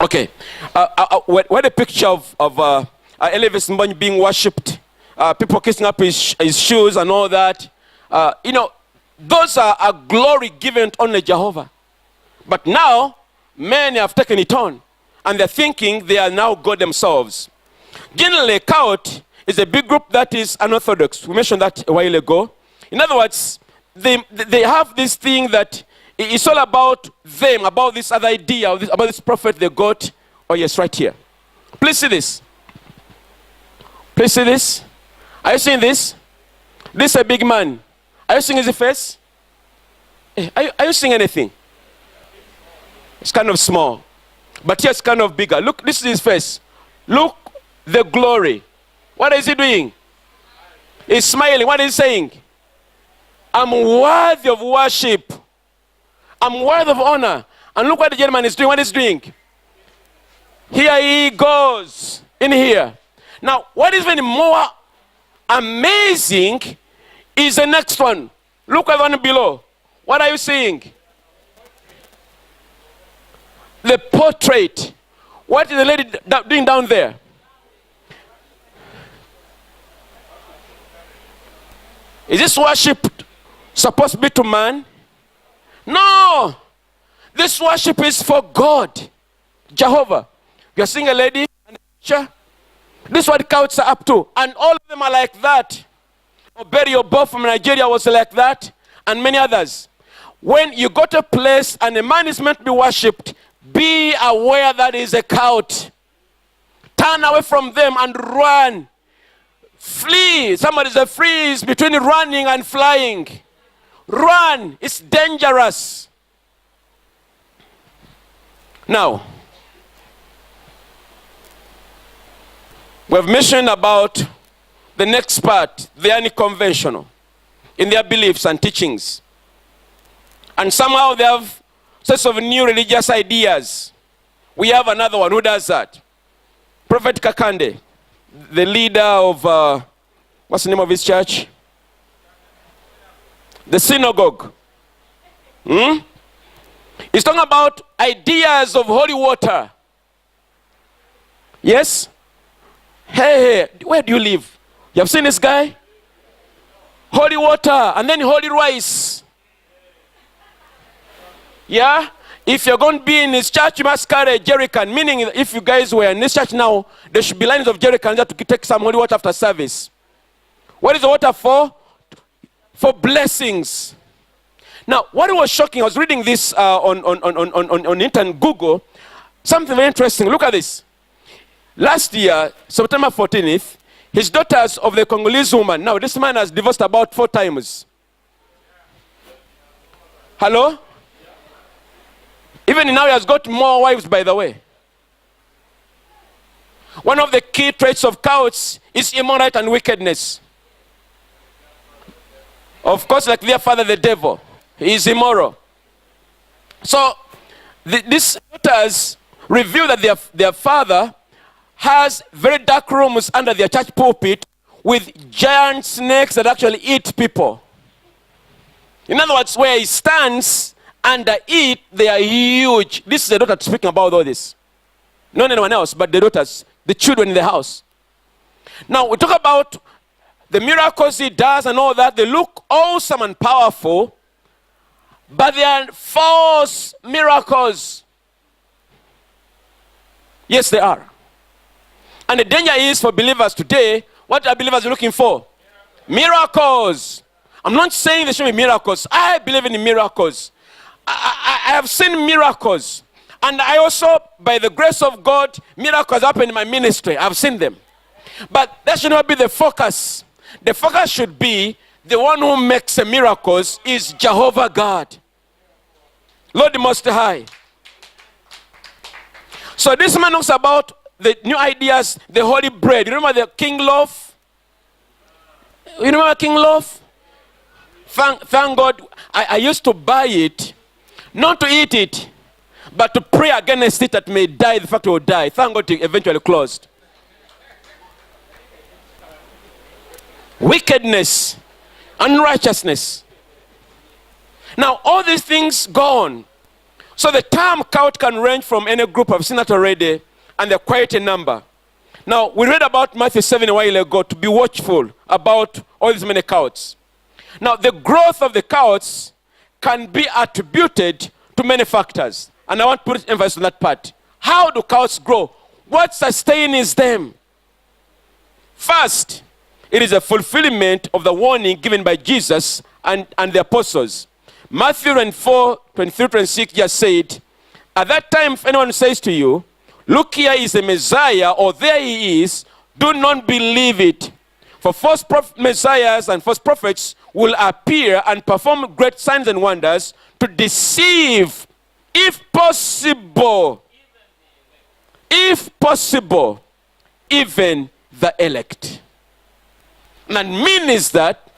Okay. What a picture of Elvis Mbonyi being worshipped. People kissing up his shoes and all that. Those are glory given only Jehovah. But now, many have taken it on. And they're thinking they are now God themselves. Generally, Kaut is a big group that is unorthodox. We mentioned that a while ago. In other words, they have this thing that it's all about them, about this other idea, about this prophet they got. Oh yes, right here. Please see this. Please see this. Are you seeing this? This is a big man. Are you seeing his face? Are you seeing anything? It's kind of small. But here it's kind of bigger. Look, this is his face. Look, the glory. What is he doing? He's smiling. What is he saying? I'm worthy of worship. I'm worthy of honor. And look what the gentleman is doing. What he's doing? Here he goes. In here. Now, what is even more amazing is the next one. Look at the one below. What are you seeing? The portrait. What is the lady doing down there? Is this worship supposed to be to man? No. This worship is for God, Jehovah. You're seeing a lady and a picture. This is what Kauts are up to. And all of them are like that. Oberi Obo from Nigeria was like that. And many others. When you go to a place and a man is meant to be worshipped, be aware that is a cult. Turn away from them and run. Flee. Somebody's a freeze between running and flying. Run. It's dangerous. Now, we have mentioned about the next part, the unconventional, in their beliefs and teachings. And somehow they have sorts of new religious ideas. We have another one who does that. Prophet Kakande, the leader of, what's the name of his church? The synagogue. He's talking about ideas of holy water. Yes? Hey, where do you live? You have seen this guy? Holy water and then holy rice. Yeah? If you're going to be in his church, you must carry a jerrycan. Meaning, if you guys were in this church now, there should be lines of jerrycans to take some holy water after service. What is the water for? For blessings. Now, what was shocking, I was reading this on internet, Google, something very interesting. Look at this. Last year, September 14th, his daughters of the Congolese woman. Now, this man has divorced about 4 times. Hello? Even now, he has got more wives, by the way. One of the key traits of cowards is immorality and wickedness. Of course, like their father, the devil. He is immoral. So, these daughters reveal that their father has very dark rooms under their church pulpit with giant snakes that actually eat people. In other words, where he stands under it, they are huge. This is the daughter speaking about all this. Not anyone else, but the daughters, the children in the house. Now, we talk about the miracles he does and all that. They look awesome and powerful, but they are false miracles. Yes, they are. And the danger is for believers today, what are believers looking for? Miracles. I'm not saying there should be miracles. I believe in the miracles. I have seen miracles. And I also, by the grace of God, miracles happen in my ministry. I've seen them. But that should not be the focus. The focus should be the one who makes the miracles is Jehovah God. Lord Most High. So this man talks about the new ideas, the holy bread. You remember the king loaf? You remember king loaf? Thank God, I used to buy it, not to eat it, but to pray against it that may die, the factory will die. Thank God it eventually closed. Wickedness, unrighteousness. Now, all these things gone. So the term cout can range from any group, I've seen that already, and they're quite a number. Now, we read about Matthew 7 a while ago, to be watchful about all these many counts. Now, the growth of the counts can be attributed to many factors. And I want to put emphasis on that part. How do counts grow? What sustains them? First, it is a fulfillment of the warning given by Jesus and the apostles. Matthew 4:23-26 just said, at that time, if anyone says to you, look, here is the Messiah, or there he is, do not believe it. For false messiahs and false prophets will appear and perform great signs and wonders to deceive, if possible, even the elect. And that means that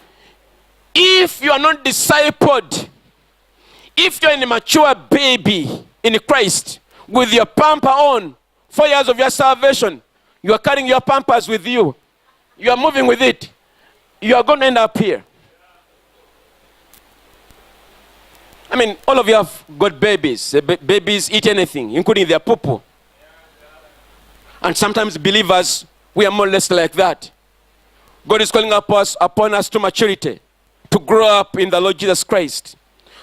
if you are not discipled, if you're an immature baby in Christ with your pamper on, 4 years of your salvation, you are carrying your pampers with you, you are moving with it, you are going to end up here. I mean, all of you have got babies. Babies eat anything, including their poo-poo. And sometimes believers, we are more or less like that. God is calling upon us to maturity, to grow up in the Lord Jesus Christ.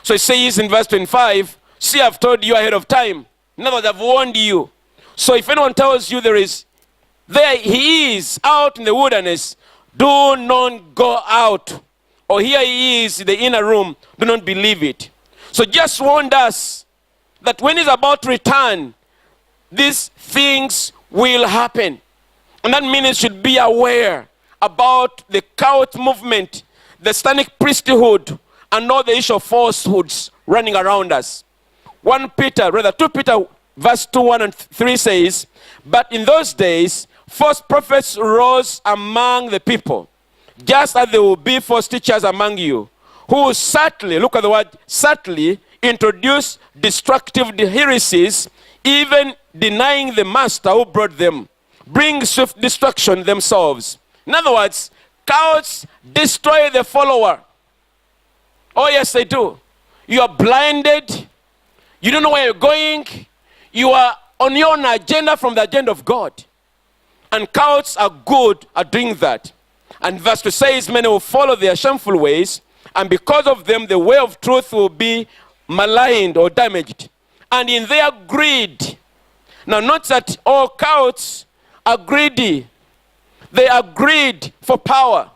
So it says in verse 25, see, I've told you ahead of time. In other words, I've warned you. So if anyone tells you there he is out in the wilderness, do not go out. Or here he is in the inner room, do not believe it. So just warned us that when he's about to return, these things will happen. And that means you should be aware about the cult movement, the satanic priesthood, and all the issue of falsehoods running around us. 2 Peter verse 2, 1 and 3 says, but in those days, false prophets rose among the people, just as there will be false teachers among you, who will subtly, look at the word, subtly introduce destructive heresies, even denying the master who brought them, bring swift destruction themselves. In other words, cults destroy the follower. Oh yes, they do. You are blinded. You don't know where you're going. You are on your own agenda from the agenda of God. And cults are good at doing that. And verse 2 says, many will follow their shameful ways, and because of them, the way of truth will be maligned or damaged. And in their greed, now note that all cults are greedy. They are greed for power.